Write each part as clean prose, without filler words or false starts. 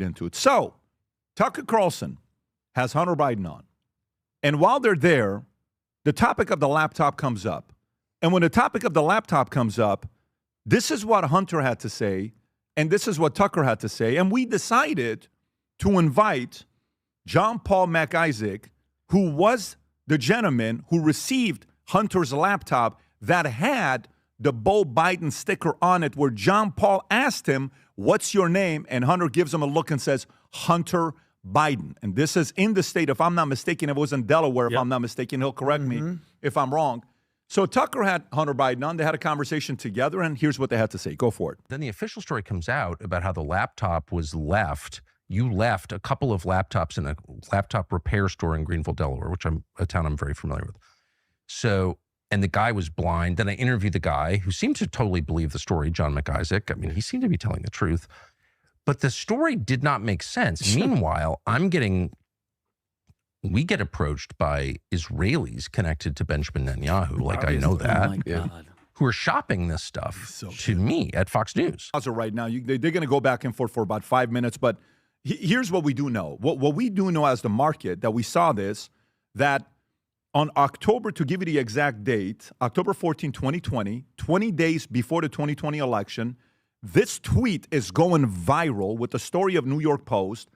into it. So, Tucker Carlson has Hunter Biden on. And while they're there, the topic of the laptop comes up. And when the topic of the laptop comes up, this is what Hunter had to say, and this is what Tucker had to say. And we decided to invite John Paul MacIsaac, who was the gentleman who received Hunter's laptop that had the Bo Biden sticker on it, where John Paul asked him, "What's your name?" And Hunter gives him a look and says, "Hunter Biden." And this is in the state, if I'm not mistaken, it was in Delaware, if I'm not mistaken. He'll correct me if I'm wrong. So Tucker had Hunter Biden on. They had a conversation together, and here's what they had to say. Go for it. Then the official story comes out about how the laptop was left. You left a couple of laptops in a laptop repair store in Greenville, Delaware, which a town I'm very familiar with. So, and the guy was blind. Then I interviewed the guy who seemed to totally believe the story, John MacIsaac. I mean, he seemed to be telling the truth. But the story did not make sense. Meanwhile, we get approached by Israelis connected to Benjamin Netanyahu, like I know that, who are shopping this stuff to me at Fox News. Right now, they're going to go back and forth for about 5 minutes, but here's what we do know. What we do know as the market, that we saw this, that on October, to give you the exact date, October 14, 2020, 20 days before the 2020 election, this tweet is going viral with the story of New York Post.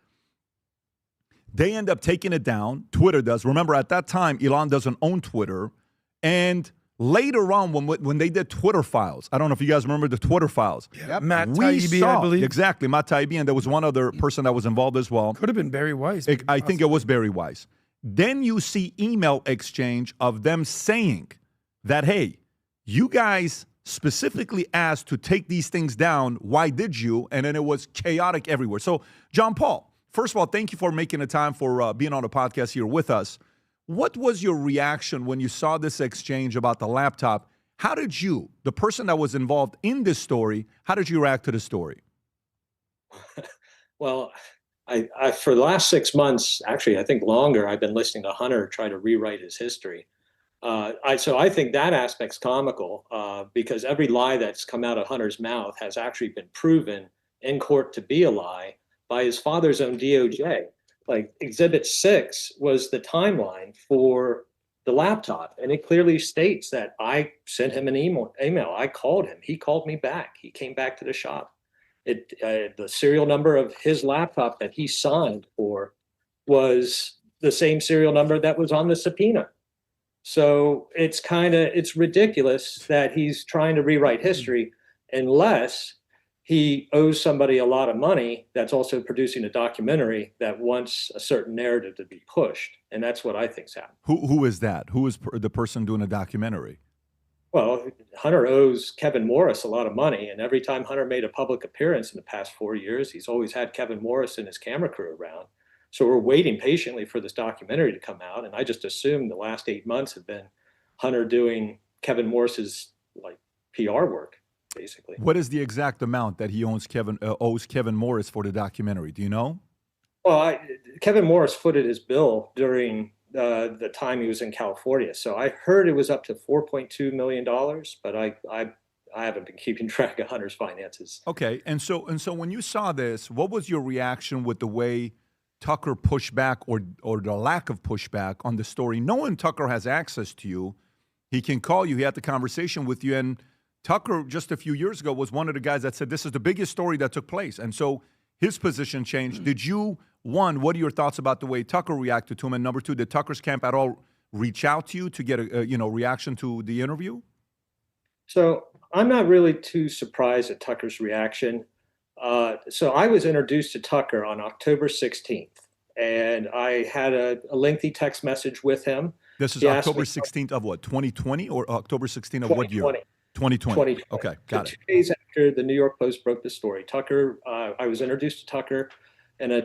They end up taking it down. Twitter does. Remember, at that time, Elon doesn't own Twitter. And later on, when they did Twitter files, I don't know if you guys remember the Twitter files. Yeah, Matt Taibbi, I believe. Exactly, Matt Taibbi, and there was one other person that was involved as well. Could have been Barry Weiss. I think it was Barry Weiss. Then you see email exchange of them saying that, hey, you guys specifically asked to take these things down. Why did you? And then it was chaotic everywhere. So, John Paul, first of all, thank you for making the time for being on the podcast here with us. What was your reaction when you saw this exchange about the laptop? How did you, the person that was involved in this story, how did you react to the story? Well, I for the last 6 months, actually, I think longer, I've been listening to Hunter try to rewrite his history. So I think that aspect's comical because every lie that's come out of Hunter's mouth has actually been proven in court to be a lie by his father's own DOJ. Like Exhibit 6 was the timeline for the laptop, and it clearly states that I sent him an email. I called him. He called me back. He came back to the shop. The serial number of his laptop that he signed for was the same serial number that was on the subpoena. So it's ridiculous that he's trying to rewrite history unless he owes somebody a lot of money that's also producing a documentary that wants a certain narrative to be pushed. And that's what I think's happened. Who is that? Who is the person doing a documentary? Well, Hunter owes Kevin Morris a lot of money. And every time Hunter made a public appearance in the past 4 years, he's always had Kevin Morris and his camera crew around. So we're waiting patiently for this documentary to come out. And I just assume the last 8 months have been Hunter doing Kevin Morris's PR work, basically. What is the exact amount that he owes Kevin Morris for the documentary? Do you know? Well, Kevin Morris footed his bill during the time he was in California. So I heard it was up to $4.2 million, but I haven't been keeping track of Hunter's finances. Okay. And so when you saw this, what was your reaction with the way Tucker pushed back or the lack of pushback on the story? Knowing Tucker has access to you, he can call you, he had the conversation with you, and Tucker just a few years ago was one of the guys that said this is the biggest story that took place. And so his position changed. Did you, one, what are your thoughts about the way Tucker reacted to him? And number two, did Tucker's camp at all reach out to you to get a reaction to the interview? So I'm not really too surprised at Tucker's reaction. So I was introduced to Tucker on October 16th, and I had a lengthy text message with him. This is October 16th of what, 2020 or October 16th of what year? 2020. Okay, got it. 2 days after the New York Post broke the story, I was introduced to Tucker in a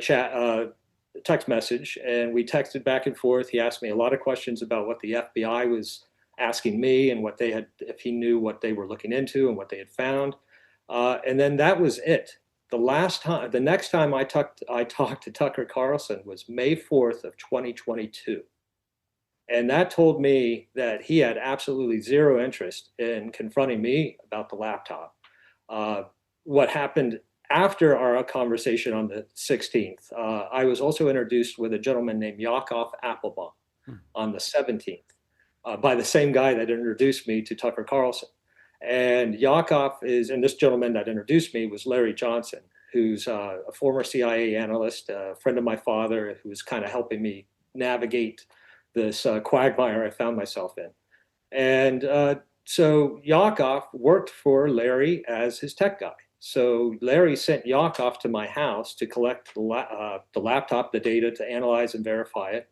text message, and we texted back and forth. He asked me a lot of questions about what the FBI was asking me and what they had, if he knew what they were looking into and what they had found. And then that was it. The next time I talked to Tucker Carlson was May 4th of 2022. And that told me that he had absolutely zero interest in confronting me about the laptop. What happened after our conversation on the 16th, I was also introduced with a gentleman named Yakov Applebaum on the 17th by the same guy that introduced me to Tucker Carlson. And Yakov and this gentleman that introduced me was Larry Johnson, who's a former CIA analyst, a friend of my father, who was kind of helping me navigate this quagmire I found myself in. And so Yakov worked for Larry as his tech guy. So Larry sent Yakov to my house to collect the laptop, the data, to analyze and verify it.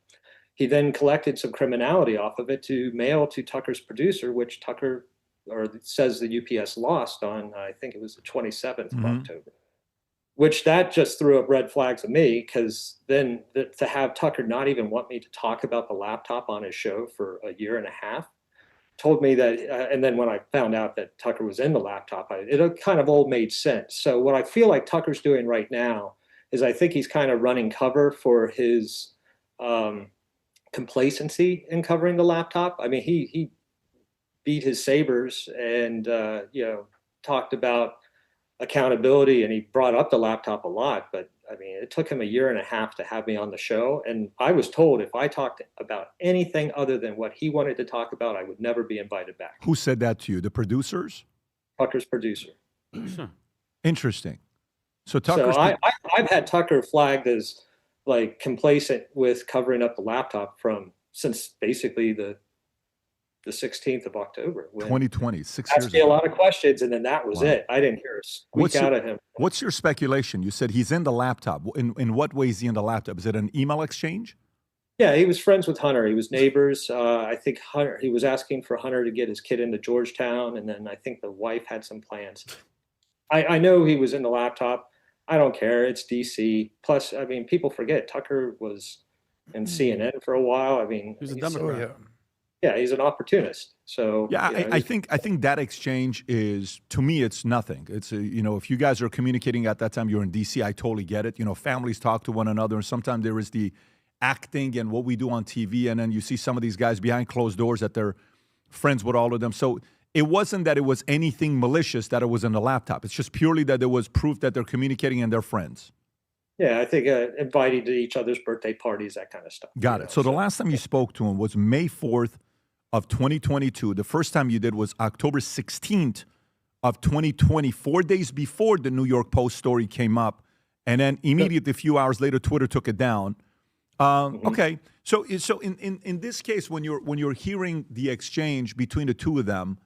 He then collected some criminality off of it to mail to Tucker's producer, which Tucker says the UPS lost on, I think it was the 27th of October. Which that just threw up red flags at me, because then to have Tucker not even want me to talk about the laptop on his show for a year and a half, told me that, and then when I found out that Tucker was in the laptop, it kind of all made sense. So what I feel like Tucker's doing right now is I think he's kind of running cover for his complacency in covering the laptop. I mean, he beat his sabers and talked about accountability, and he brought up the laptop a lot, but I mean, it took him a year and a half to have me on the show. And I was told if I talked about anything other than what he wanted to talk about, I would never be invited back. Who said that to you? The producers? Tucker's producer. Interesting. So Tucker's I've had Tucker flagged as like complacent with covering up the laptop since basically the 16th of October. 2020, 6 asked years me ago. a lot of questions, and then that was it. I didn't hear a squeak out of him. What's your speculation? You said he's in the laptop. In what way is he in the laptop? Is it an email exchange? Yeah, he was friends with Hunter. He was neighbors. I think he was asking for Hunter to get his kid into Georgetown, and then I think the wife had some plans. I know he was in the laptop. I don't care. It's DC. Plus, I mean, people forget Tucker was in CNN for a while. I mean, He was a Democrat. Yeah, he's an opportunist. So yeah, I think that exchange is, to me, it's nothing. It's if you guys are communicating at that time, you're in DC. I totally get it. Families talk to one another, and sometimes there is the acting and what we do on TV, and then you see some of these guys behind closed doors that they're friends with all of them. So it wasn't that it was anything malicious that it was in the laptop. It's just purely that there was proof that they're communicating and they're friends. Yeah, I think inviting to each other's birthday parties, that kind of stuff. Got it. So the last time you spoke to him was May 4th of 2022. The first time you did was October 16th of 2020, 4 days before the New York Post story came up. And then immediately, a few hours later, Twitter took it down. Okay. So in this case, when you're hearing the exchange between the two of them,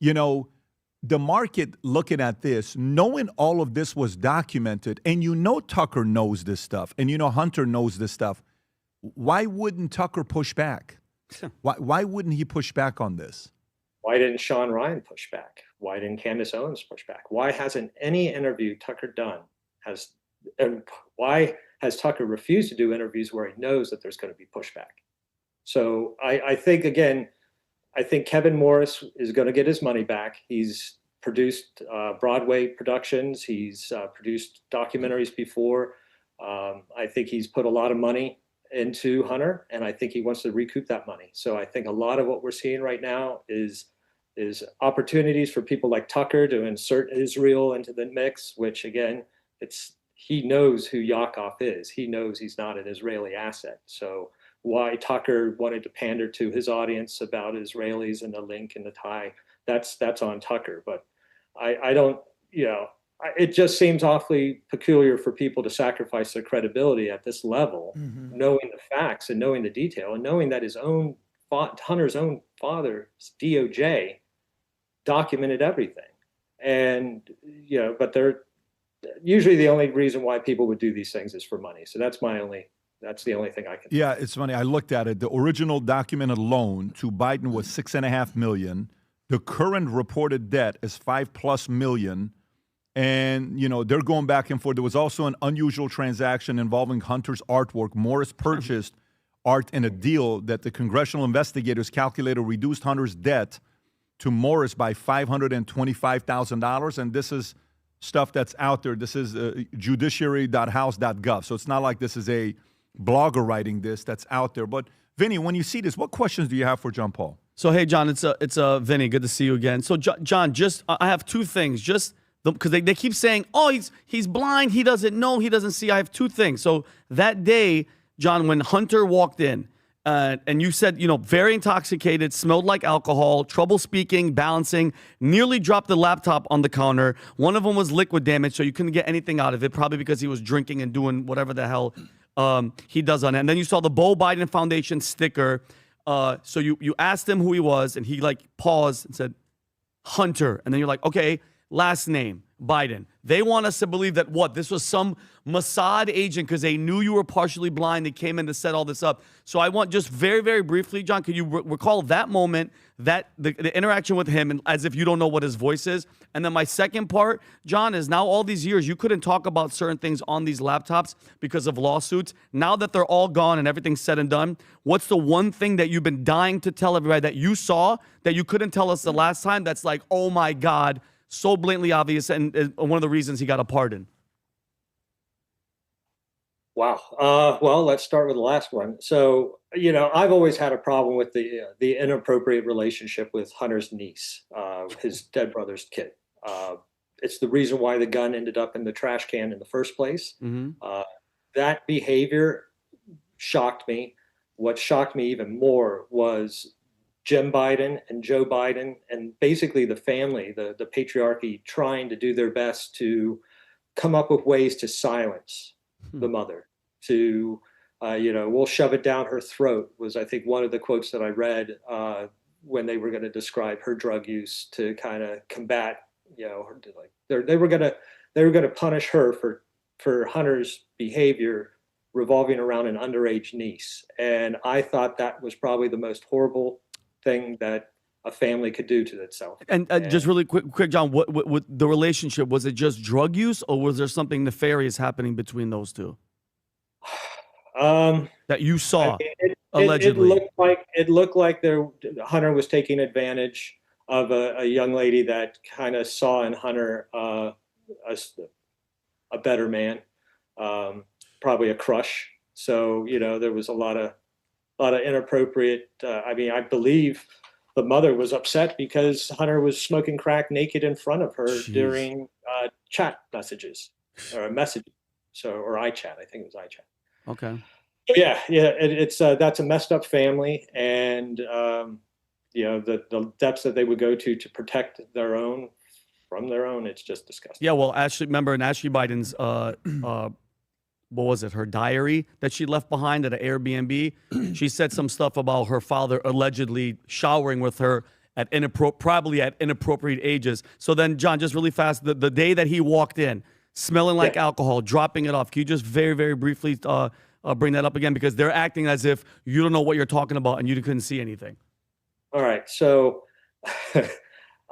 the market looking at this, knowing all of this was documented, and Tucker knows this stuff, and Hunter knows this stuff, why wouldn't Tucker push back? Why wouldn't he push back on this? Why didn't Sean Ryan push back? Why didn't Candace Owens push back? Why hasn't any interview Tucker done and why has Tucker refused to do interviews where he knows that there's going to be pushback? So I think, again, Kevin Morris is going to get his money back. He's produced Broadway productions. He's produced documentaries before. I think he's put a lot of money into Hunter, and I think he wants to recoup that money. So I think a lot of what we're seeing right now is opportunities for people like Tucker to insert Israel into the mix, which again, he knows who Yakov is. He knows he's not an Israeli asset. So why Tucker wanted to pander to his audience about Israelis and the link and the tie, that's on Tucker. But I don't, it just seems awfully peculiar for people to sacrifice their credibility at this level, knowing the facts and knowing the detail and knowing that Hunter's own father's DOJ documented everything. And, but they're usually the only reason why people would do these things is for money. So that's the only thing I can. Yeah, it's funny. I looked at it. The original documented loan to Biden was $6.5 million. The current reported debt is $5+ million. And, they're going back and forth. There was also an unusual transaction involving Hunter's artwork. Morris purchased art in a deal that the congressional investigators calculated reduced Hunter's debt to Morris by $525,000. And this is stuff that's out there. This is judiciary.house.gov. So it's not like this is a blogger writing this that's out there. But, Vinny, when you see this, what questions do you have for John Paul? So, hey, John, it's Vinny. Good to see you again. So, John, I have two things. Just because they keep saying, oh, he's blind, he doesn't know, he doesn't see. I have two things. So that day, John, when Hunter walked in, and you said, very intoxicated, smelled like alcohol, trouble speaking, balancing, nearly dropped the laptop on the counter. One of them was liquid damage, so you couldn't get anything out of it, probably because he was drinking and doing whatever the hell he does on it. And then you saw the Beau Biden Foundation sticker. So you asked him who he was, and he paused and said, Hunter. And then you're like, okay, last name, Biden. They want us to believe that this was some Mossad agent because they knew you were partially blind. They came in to set all this up. So I want just very, very briefly, John, can you recall that moment, that the interaction with him, and as if you don't know what his voice is? And then my second part, John, is now all these years, you couldn't talk about certain things on these laptops because of lawsuits. Now that they're all gone and everything's said and done, what's the one thing that you've been dying to tell everybody that you saw that you couldn't tell us the last time that's like, oh my God, so blatantly obvious, and one of the reasons he got a pardon? Wow. Well, let's start with the last one. So, I've always had a problem with the inappropriate relationship with Hunter's niece, his dead brother's kid. It's the reason why the gun ended up in the trash can in the first place. Mm-hmm. That behavior shocked me. What shocked me even more was Jim Biden and Joe Biden, and basically the family, the patriarchy, trying to do their best to come up with ways to silence the mother, to, we'll shove it down her throat, was, I think, one of the quotes that I read when they were going to describe her drug use to kind of combat, they were going to punish her for Hunter's behavior revolving around an underage niece. And I thought that was probably the most horrible thing that a family could do to itself. And just really quick, John, what the relationship, was it just drug use, or was there something nefarious happening between those two that you saw? Allegedly, it looked like Hunter was taking advantage of a young lady that kind of saw in Hunter a better man, probably a crush. So there was a lot of inappropriate. I believe the mother was upset because Hunter was smoking crack naked in front of her during chat messages or messaging. Or iChat, I think it was iChat. Okay. Yeah, it's that's a messed up family, and the depths that they would go to protect their own from their own. It's just disgusting. Yeah, well, Ashley Biden's what was it, her diary that she left behind at an Airbnb. She said some stuff about her father allegedly showering with her at probably at inappropriate ages. So then, John, just really fast, the day that he walked in, smelling like alcohol, dropping it off, can you just very, very briefly bring that up again? Because they're acting as if you don't know what you're talking about and you couldn't see anything. All right. So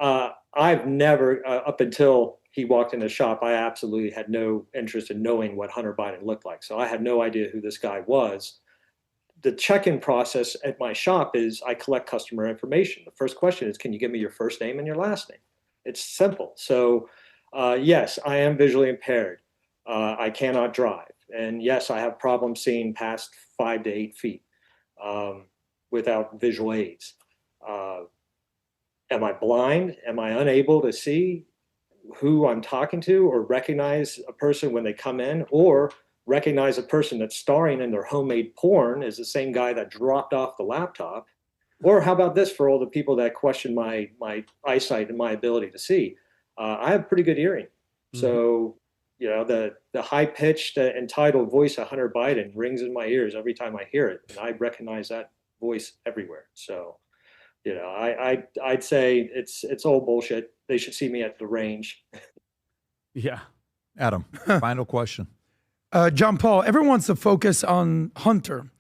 I've never, up until he walked in the shop, I absolutely had no interest in knowing what Hunter Biden looked like. So I had no idea who this guy was. The check-in process at my shop is I collect customer information. The first question is, can you give me your first name and your last name? It's simple. So yes, I am visually impaired. I cannot drive. And yes, I have problems seeing past 5 to 8 feet without visual aids. Am I blind? Am I unable to see who I'm talking to or recognize a person when they come in, or recognize a person that's starring in their homemade porn as the same guy that dropped off the laptop? Or how about this for all the people that question my eyesight and my ability to see? I have pretty good hearing. Mm-hmm. So, the high-pitched, entitled voice of Hunter Biden rings in my ears every time I hear it, and I recognize that voice everywhere. So, I'd say it's all bullshit. They should see me at the range. Yeah. Adam, final question. John Paul, everyone wants to focus on Hunter,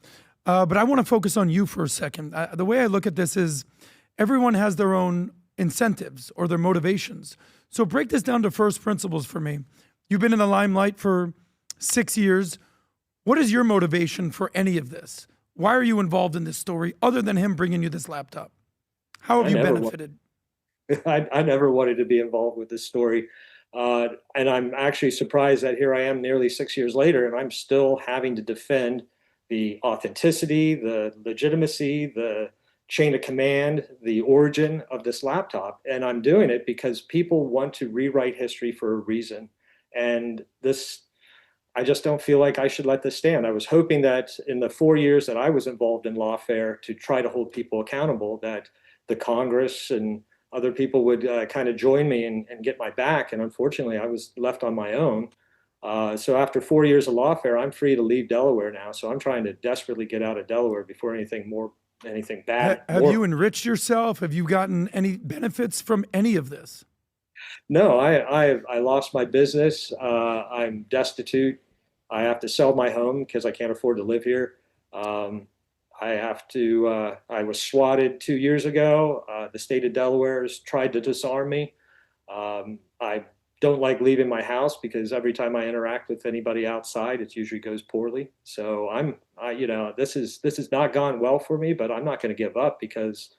but I want to focus on you for a second. The way I look at this is everyone has their own incentives or their motivations. So break this down to first principles for me. You've been in the limelight for 6 years. What is your motivation for any of this? Why are you involved in this story other than him bringing you this laptop? How have you benefited? I never wanted to be involved with this story. And I'm actually surprised that here I am nearly 6 years later, and I'm still having to defend the authenticity, the legitimacy, the chain of command, the origin of this laptop. And I'm doing it because people want to rewrite history for a reason. And I just don't feel like I should let this stand. I was hoping that in the 4 years that I was involved in lawfare to try to hold people accountable, that the Congress and other people would kind of join me and get my back. And unfortunately, I was left on my own. So after 4 years of lawfare, I'm free to leave Delaware now. So I'm trying to desperately get out of Delaware before anything bad. Have you enriched yourself? Have you gotten any benefits from any of this? No, I lost my business. I'm destitute. I have to sell my home because I can't afford to live here. I was swatted 2 years ago. The state of Delaware has tried to disarm me. I don't like leaving my house because every time I interact with anybody outside, it usually goes poorly. So this has not gone well for me, but I'm not going to give up because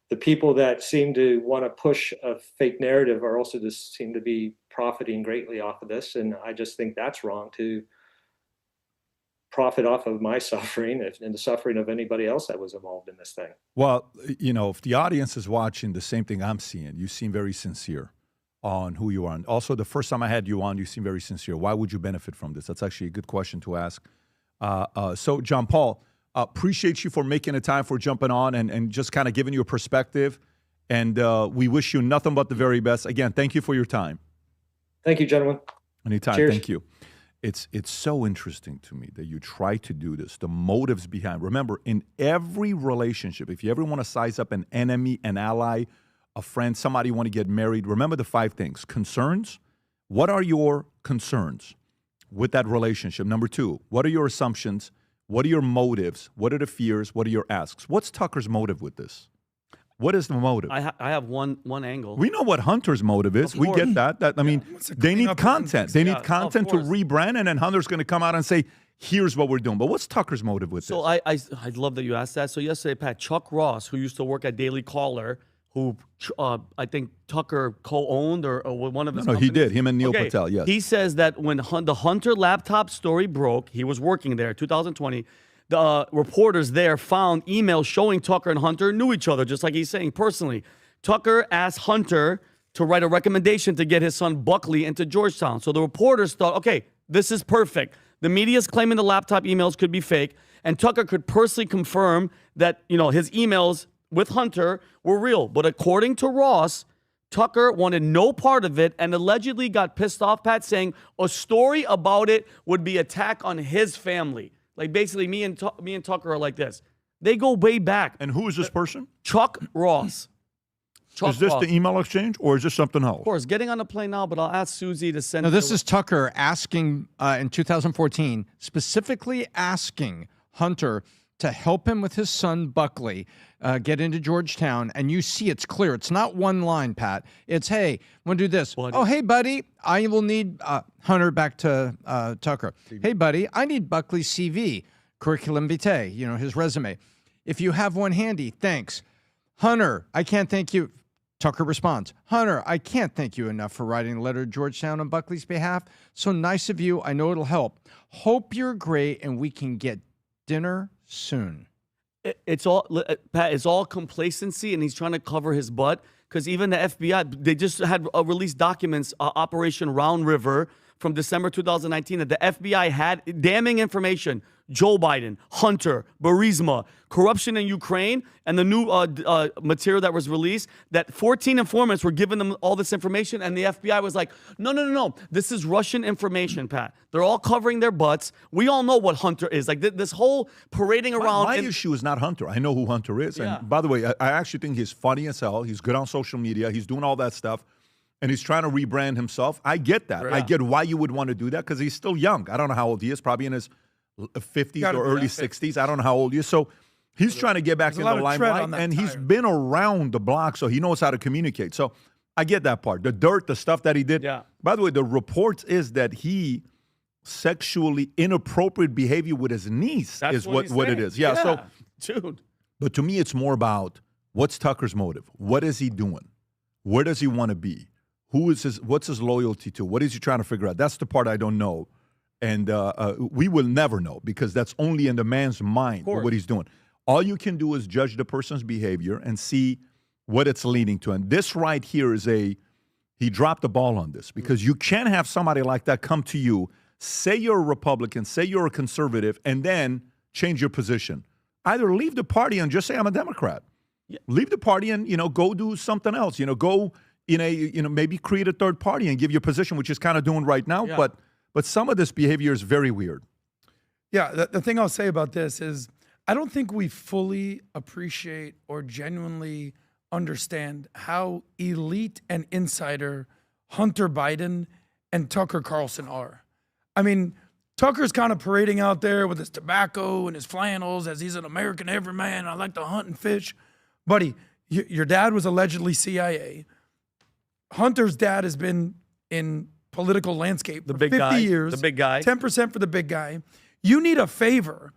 the people that seem to want to push a fake narrative are also just seem to be profiting greatly off of this. And I just think that's wrong to profit off of my suffering and the suffering of anybody else that was involved in this thing. Well, if the audience is watching the same thing I'm seeing, you seem very sincere on who you are. And also, the first time I had you on, you seem very sincere. Why would you benefit from this? That's actually a good question to ask. So, John Paul, appreciate you for making the time for jumping on and just kind of giving you a perspective. And we wish you nothing but the very best. Again, thank you for your time. Thank you, gentlemen. Anytime. Cheers. Thank you. It's so interesting to me that you try to do this, the motives behind. Remember, in every relationship, if you ever want to size up an enemy, an ally, a friend, somebody you want to get married, remember the 5 things. Concerns. What are your concerns with that relationship? Number 2, what are your assumptions? What are your motives? What are the fears? What are your asks? What's Tucker's motive with this? What is the motive? I have one angle. We know what Hunter's motive is. We get that. They need content. They need content to rebrand, and then Hunter's going to come out and say, here's what we're doing. But what's Tucker's motive with this? So I love that you asked that. So yesterday, Pat, Chuck Ross, who used to work at Daily Caller, who I think Tucker co-owned or one of his companies. He did. Him and Neil Patel, yes. He says that when the Hunter laptop story broke, he was working there, 2020, the reporters there found emails showing Tucker and Hunter knew each other, just like he's saying personally. Tucker asked Hunter to write a recommendation to get his son Buckley into Georgetown. So the reporters thought, okay, this is perfect. The media's claiming the laptop emails could be fake, and Tucker could personally confirm that his emails with Hunter were real. But according to Ross, Tucker wanted no part of it and allegedly got pissed off, Pat, saying a story about it would be attack on his family. Like basically me and Tucker are like this. They go way back. And who is this person? Chuck Ross. Is this the email exchange or is this something else? Of course, getting on the plane now, but I'll ask Susie to send. No, this is Tucker asking in 2014, specifically asking Hunter to help him with his son Buckley get into Georgetown. And you see it's clear. It's not one line, Pat. It's, hey, want to do this. Buddy. Oh, hey, buddy, I will need Hunter back to Tucker. Hey, buddy, I need Buckley's CV, curriculum vitae, his resume. If you have one handy, thanks. Hunter, I can't thank you. Tucker responds, Hunter, I can't thank you enough for writing a letter to Georgetown on Buckley's behalf. So nice of you. I know it'll help. Hope you're great and we can get dinner soon. It's all, Pat, it's all complacency, and he's trying to cover his butt because even the FBI, they just had released documents, Operation Round River from December 2019, that the FBI had damning information. Joe Biden, Hunter, Burisma, corruption in Ukraine, and the new material that was released, that 14 informants were giving them all this information, and the FBI was like, no. This is Russian information, Pat. They're all covering their butts. We all know what Hunter is. Like this whole parading around. My issue is not Hunter. I know who Hunter is. Yeah. And by the way, I actually think he's funny as hell. He's good on social media. He's doing all that stuff. And he's trying to rebrand himself. I get that. Yeah. I get why you would want to do that because he's still young. I don't know how old he is. Probably in his 50s or early 60s. I don't know how old he is. So he's trying to get back in the limelight. And he's been around the block, so he knows how to communicate. So I get that part. The dirt, the stuff that he did. Yeah. By the way, the reports is that he sexually inappropriate behavior with his niece. That's is what it is. Yeah, So, dude. but to me, it's more about what's Tucker's motive? What is he doing? Where does he want to be? What's his loyalty to? What is he trying to figure out? That's the part I don't know. And we will never know because that's only in the man's mind what he's doing. All you can do is judge the person's behavior and see what it's leading to. And this right here is he dropped the ball on this, because you can't have somebody like that come to you, say you're a Republican, say you're a conservative, and then change your position. Either leave the party and just say, I'm a Democrat. Yeah. Leave the party and, go do something else. Go maybe create a third party and give your position, which is kind of doing right now. Yeah. But some of this behavior is very weird. Yeah, the thing I'll say about this is I don't think we fully appreciate or genuinely understand how elite and insider Hunter Biden and Tucker Carlson are. I mean, Tucker's kind of parading out there with his tobacco and his flannels as he's an American everyman. I like to hunt and fish. Buddy, your dad was allegedly CIA. Hunter's dad has been in political landscape for 50 years. The big guy. 10% for the big guy. You need a favor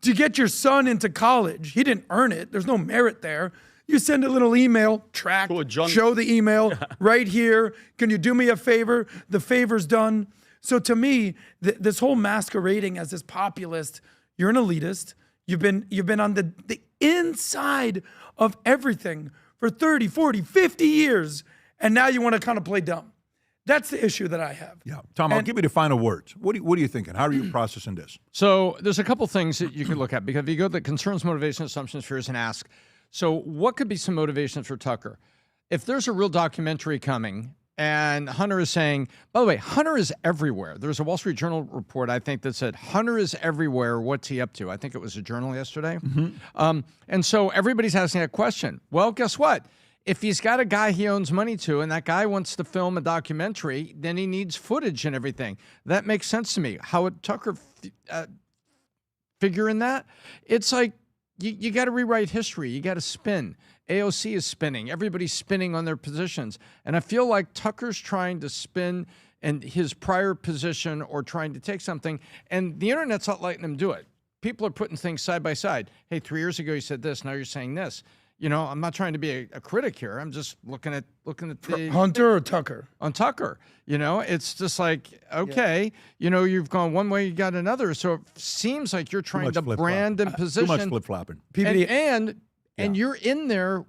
to get your son into college. He didn't earn it. There's no merit there. You send a little email, track, show the email right here. Can you do me a favor? The favor's done. So to me, this whole masquerading as this populist, you're an elitist. You've been on the inside of everything for 30, 40, 50 years, and now you want to kind of play dumb. That's the issue that I have. Yeah, Tom, I'll give you the final words. What are you thinking? How are you processing this? So there's a couple things that you could look at, because if you go to the concerns, motivation, assumptions, fears, and ask, so what could be some motivations for Tucker? If there's a real documentary coming and Hunter is saying, by the way, Hunter is everywhere. There's a Wall Street Journal report, I think, that said Hunter is everywhere. What's he up to? I think it was a Journal yesterday. Mm-hmm. And so everybody's asking that question. Well, guess what? If he's got a guy he owns money to and that guy wants to film a documentary, then he needs footage and everything. That makes sense to me. How would Tucker figure in that? It's like, you got to rewrite history. You got to spin. AOC is spinning. Everybody's spinning on their positions. And I feel like Tucker's trying to spin in his prior position or trying to take something, and the internet's not letting him do it. People are putting things side by side. Hey, 3 years ago you said this, now you're saying this. I'm not trying to be a critic here. I'm just looking at the Hunter or Tucker? On Tucker. It's just like, okay, you've gone one way, you got another. So it seems like you're trying to brand and position. Too much flip-flopping. PBD. And you're in there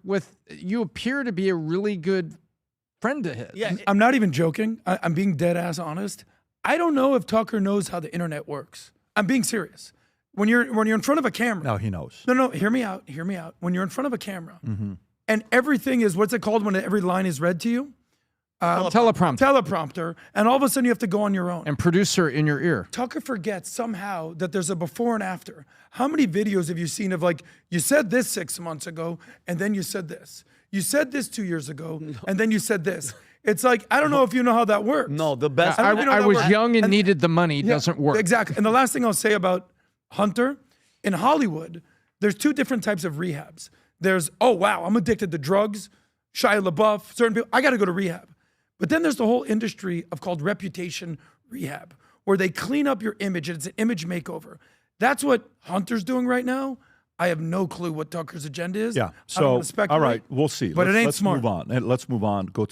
you appear to be a really good friend to his. Yeah, I'm not even joking. I'm being dead ass honest. I don't know if Tucker knows how the internet works. I'm being serious. When you're in front of a camera. No, he knows. No, hear me out. When you're in front of a camera and everything is, what's it called when every line is read to you? Teleprompter. And all of a sudden you have to go on your own. And producer in your ear. Tucker forgets somehow that there's a before and after. How many videos have you seen of you said this 6 months ago and then you said this. You said this 2 years ago and then you said this. It's like, I don't know if you know how that works. No, the best. I was young and needed the money. Doesn't work. Exactly. And the last thing I'll say about Hunter, in Hollywood, there's two different types of rehabs. There's, oh, wow, I'm addicted to drugs, Shia LaBeouf, certain people, I got to go to rehab. But then there's the whole industry called reputation rehab, where they clean up your image, and it's an image makeover. That's what Hunter's doing right now. I have no clue what Tucker's agenda is. Yeah. I don't wanna speculate, all right, we'll see. But it ain't smart. Let's move on. Go to